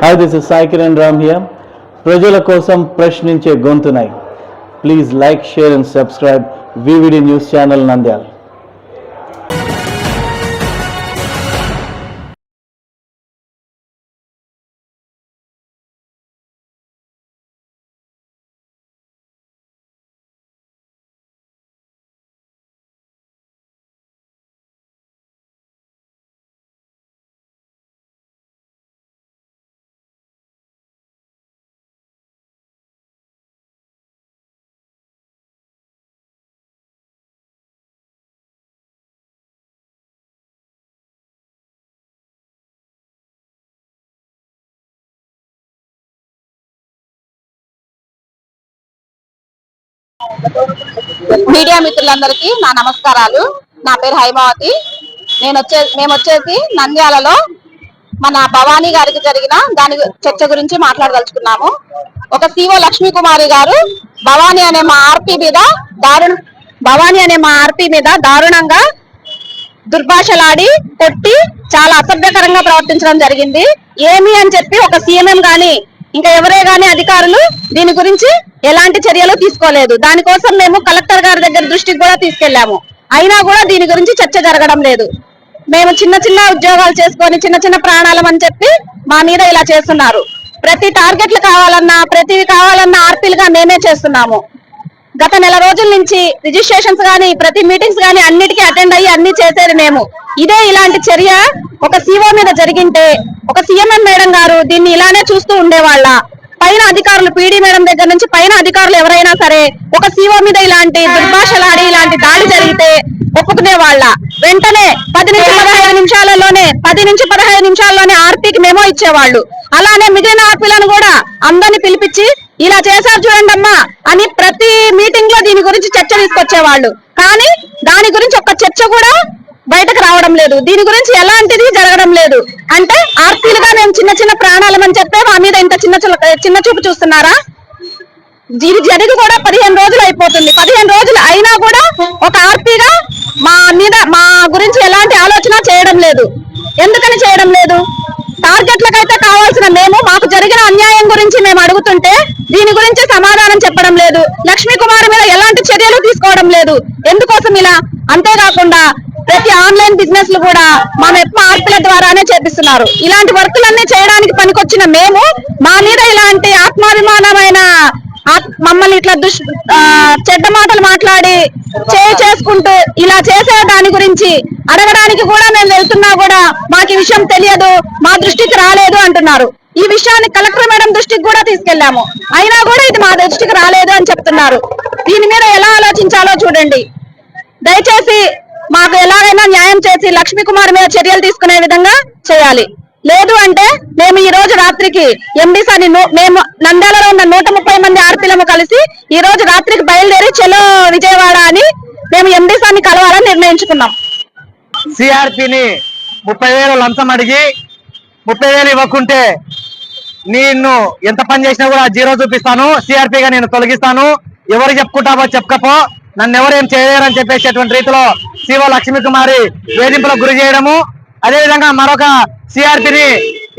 Hi, this is Sai Kiran Ram here. ప్రజల కోసం ప్రశ్నించే గొంతునై. Please like, share and subscribe VVD News Channel Nandyal. Media మిత్రులందరికీ నా నమస్కారాలు. నా పేరు హైమావతి. మేము వచ్చేసి నంద్యాలలో మన భవానీ గారికి జరిగిన దాని చర్చ గురించి మాట్లాడదలుచుకున్నాము. ఒక సిఓ లక్ష్మీ కుమారి గారు భవానీ అనే మా ఆర్పీ మీద దారుణంగా దుర్భాషలాడి కొట్టి చాలా అసభ్యకరంగా ప్రవర్తించడం జరిగింది. ఏమి అని చెప్పి ఒక సీఎంఎం గాని ఇంకా ఎవరే గాని అధికారులు దీని గురించి ఎలాంటి చర్యలు తీసుకోలేదు. దానికోసం మేము కలెక్టర్ గారి దగ్గర దృష్టికి కూడా తీసుకెళ్లాము. అయినా కూడా దీని గురించి చర్చ జరగడం లేదు. మేము చిన్న చిన్న ఉద్యోగాలు చేసుకొని చిన్న చిన్న ప్రాణాలం అని చెప్పి మా మీద ఇలా చేస్తున్నారు. ప్రతి టార్గెట్లు కావాలన్నా ఆర్పీలుగా మేమే చేస్తున్నాము. గత నెల రోజుల నుంచి రిజిస్ట్రేషన్స్ గానీ ప్రతి మీటింగ్స్ గానీ అన్నిటికీ అటెండ్ అయ్యి అన్ని చేసేది మేము. ఇదే ఇలాంటి చర్య ఒక సీఓ మీద జరిగింటే ఒక సీఎంఎం మేడం గారు దీన్ని ఇలానే చూస్తూ ఉండేవాళ్ళ? పైన అధికారులు పీడీ మేడం దగ్గర నుంచి పైన అధికారులు ఎవరైనా సరే ఒక సీఓ మీద ఇలాంటి దుర్భాషలాడి ఇలాంటి దాడి జరిగితే ఒప్పుకునే వాళ్ళ? వెంటనే 10 నుంచి 15 నిమిషాల్లోనే ఆర్పీకి మెమో ఇచ్చేవాళ్ళు. అలానే మిగిలిన ఆర్పీలను కూడా అందరిని పిలిపించి ఇలా చేశారు చూడండి అమ్మా అని ప్రతి మీటింగ్ లో దీని గురించి చర్చ తీసుకొచ్చేవాళ్ళు. కానీ దాని గురించి ఒక చర్చ కూడా బయటకు రావడం లేదు. దీని గురించి ఎలాంటిది జరగడం లేదు. అంటే ఆర్పీలుగా మేము చిన్న చిన్న ప్రాణాలమని చెప్పే మా మీద ఇంత చిన్న చూపు చూస్తున్నారా? ఇది జరిగి కూడా 15 రోజులు అయిపోతుంది. 15 రోజులు అయినా కూడా ఒక ఆర్పీగా మా గురించి ఎలాంటి ఆలోచన చేయడం లేదు. ఎందుకని చేయడం లేదు? టార్గెట్లకైతే కావాల్సిన మాకు జరిగిన అన్యాయం గురించి మేము అడుగుతుంటే దీని గురించి సమాధానం చెప్పడం లేదు. లక్ష్మీ కుమార్ మీద ఎలాంటి చర్యలు తీసుకోవడం లేదు. ఎందుకోసం ఇలా? అంతేకాకుండా ప్రతి ఆన్లైన్ బిజినెస్ లు కూడా మా మెప్ప ఆర్పీల ద్వారానే చేపిస్తున్నారు. ఇలాంటి వర్కులన్నీ చేయడానికి పనికొచ్చిన మా మీద ఇలాంటి ఆత్మాభిమానమైన మమ్మల్ని ఇట్లా చెడ్డ మాటలు మాట్లాడి చేసుకుంటూ ఇలా చేసే దాని గురించి అడగడానికి కూడా మేము వెళ్తున్నా కూడా మాకు ఈ విషయం తెలియదు, మా దృష్టికి రాలేదు అంటున్నారు. ఈ విషయాన్ని కలెక్టర్ మేడం దృష్టికి కూడా తీసుకెళ్లాము. అయినా కూడా ఇది మా దృష్టికి రాలేదు అని చెప్తున్నారు. దీని మీద ఎలా ఆలోచించాలో చూడండి. దయచేసి మాకు ఎలాగైనా న్యాయం చేసి లక్ష్మీ కుమార్ మీద చర్యలు తీసుకునే విధంగా చేయాలి. లేదు అంటే మేము ఈ రోజు రాత్రికి ఎండీ సార్ని మేము నంద్యాలలో ఉన్న 130 మంది ఆర్పీలము కలిసి ఈ రోజు రాత్రికి బయలుదేరి చలో విజయవాడ అని మేము ఎండీ సార్ని కలవాలని నిర్ణయించుకున్నాం. సిఆర్పిని 30,000 లంచం అడిగి 30,000 ఇవ్వకుంటే నేను ఎంత పని చేసినా కూడా జీరో చూపిస్తాను, సిఆర్పిగా నేను తొలగిస్తాను, ఎవరు చెప్పుకుంటావో చెప్పకపో, నన్ను ఎవరేం చేయలేరని చెప్పేసేటువంటి రీతిలో సిఓ లక్ష్మీ కుమారి వేధింపులకు గురి చేయడము. అదేవిధంగా మరొక సిఆర్పిని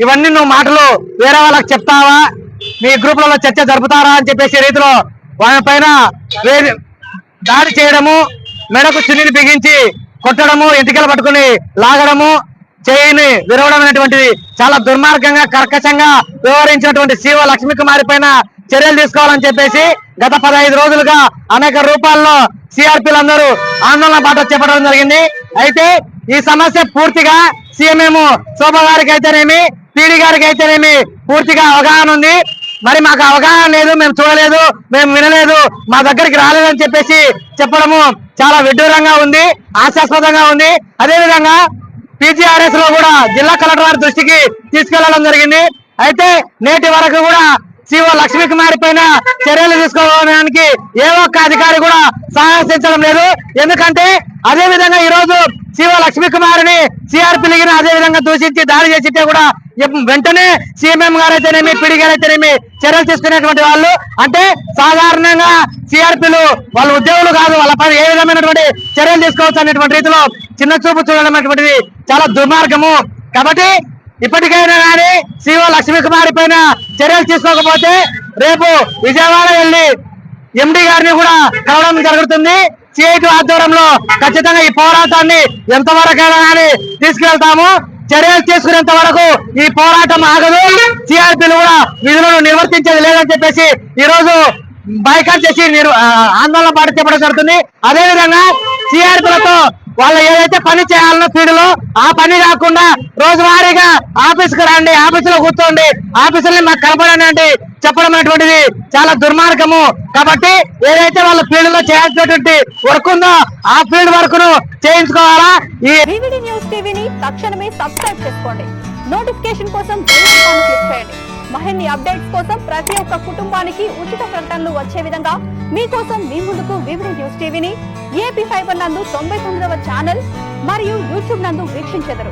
ఇవన్నీ నువ్వు మాటలు వేరే వాళ్ళకి చెప్తావా, మీ గ్రూపులలో చర్చ జరుపుతారా అని చెప్పేసి రీతిలో వాళ్ళ పైన దాడి చేయడము, మెడకు చున్నీని బిగించి కొట్టడము, ఎంటికలు పట్టుకుని లాగడము, చేయిని విరవడం అనేటువంటిది చాలా దుర్మార్గంగా కర్కశంగా వ్యవహరించినటువంటి సిఓ లక్ష్మీ కుమారి పైన చర్యలు తీసుకోవాలని చెప్పేసి గత 15 రోజులుగా అనేక రూపాల్లో సిఆర్పీలందరూ ఆందోళన బాట చేపట్టడం జరిగింది. అయితే ఈ సమస్య పూర్తిగా సీఎంఎం శోభ గారికి అయితేనేమి పీడీ గారికి అయితేనేమి పూర్తిగా అవగాహన ఉంది. మరి మాకు అవగాహన లేదు, మేము చూడలేదు, మేము వినలేదు, మా దగ్గరికి రాలేదని చెప్పేసి చెప్పడము చాలా విడ్డూరంగా ఉంది, హాస్యాస్పదంగా ఉంది. అదేవిధంగా PGRS లో కూడా జిల్లా కలెక్టర్ వారి దృష్టికి తీసుకెళ్లడం జరిగింది. అయితే నేటి వరకు కూడా సిఓ లక్ష్మీ కుమారి పైన చర్యలు తీసుకోవడానికి ఏ ఒక్క అధికారి కూడా సాహసించడం లేదు. ఎందుకంటే అదే విధంగా ఈ రోజు సిఓ లక్ష్మీ కుమారిని సిఆర్పి లిగిన అదే విధంగా దూషించి దాడి చేసితే కూడా వెంటనే సీఎంఎం గారు అయితేనేమి పీడీ గారు అయితేనేమి చర్యలు తీసుకునేటువంటి వాళ్ళు. అంటే సాధారణంగా సిఆర్పీలు వాళ్ళ ఉద్యోగులు కాదు, వాళ్ళ పైన ఏ విధమైనటువంటి చర్యలు తీసుకోవచ్చు అనేటువంటి రీతిలో చిన్న చూపు చూడడం అనేటువంటిది చాలా దుర్మార్గము. కాబట్టి ఇప్పటికైనా కానీ సిఓ లక్ష్మీకుమారి పైన చర్యలు తీసుకోకపోతే రేపు విజయవాడ వెళ్ళి ఎండి గారిని కూడా కలవడం జరుగుతుంది. సిఐటి ఆధ్వర్యంలో ఖచ్చితంగా ఈ పోరాటాన్ని ఎంతవరకైనా కానీ తీసుకెళ్తాము. చర్యలు తీసుకునేంత వరకు ఈ పోరాటం ఆగదు. సిఆర్పీలు కూడా విధులను నిర్వర్తించేది లేదని చెప్పేసి ఈ రోజు బైకాట్ చేసి ఆందోళన పాటు చెప్పడం జరుగుతుంది. అదేవిధంగా సిఆర్పీలతో వాళ్ళు ఏదైతే పని చేయాలనో ఫీల్డ్లో ఆ పని కాకుండా రోజువారీగా ఆఫీస్కి రండి, ఆఫీసులో కూర్చోండి, ఆఫీసుల్ని మాకు కనపడండి చెప్పడం అనేటువంటిది చాలా దుర్మార్గము. కాబట్టి ఏదైతే వాళ్ళ ఫీల్డ్ లో చేయాల్సినటువంటి వర్క్ ఉందో ఆ ఫీల్డ్ వర్క్ ను చేయించుకోవాలా. ఈ వివిడి న్యూస్ టీవీని తక్షణమే సబ్స్క్రైబ్ చేసుకోండి. నోటిఫికేషన్ కోసం బెల్ ఐకాన్ క్లిక్ చేయండి. మరిన్ని అప్డేట్స్ కోసం ప్రతి ఒక్క కుటుంబానికి ఉచిత ప్రకటనలు వచ్చే విధంగా మీకోసం మీ ముందుకు వివిడి న్యూస్ టీవీని ఏపీ ఫైబర్ నందు 99వ ఛానల్ మరియు యూట్యూబ్ నందు వీక్షించెదరు.